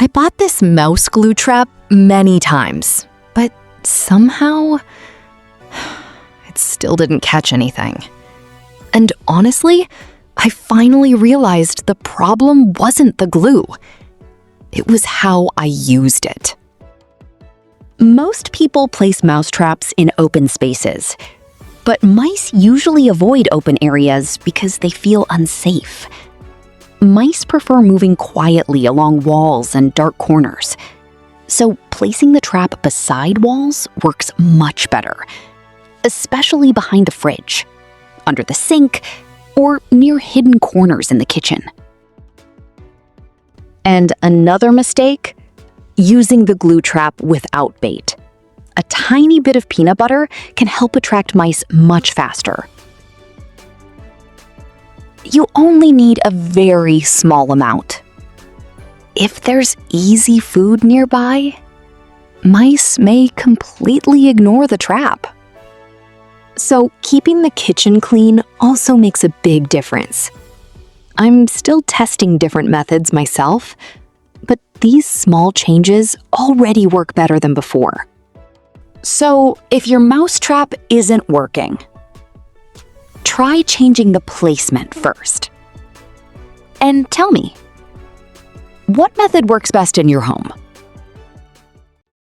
I bought this mouse glue trap many times, but somehow it still didn't catch anything. And honestly, I finally realized the problem wasn't the glue. It was how I used it. Most people place mouse traps in open spaces, but mice usually avoid open areas because they feel unsafe. Mice prefer moving quietly along walls and dark corners. So placing the trap beside walls works much better, especially behind the fridge, under the sink, or near hidden corners in the kitchen. And another mistake? Using the glue trap without bait. A tiny bit of peanut butter can help attract mice much faster. You only need a very small amount. If there's easy food nearby, mice may completely ignore the trap. So keeping the kitchen clean also makes a big difference. I'm still testing different methods myself, but these small changes already work better than before. So if your mouse trap isn't working, try changing the placement first. And tell me, what method works best in your home?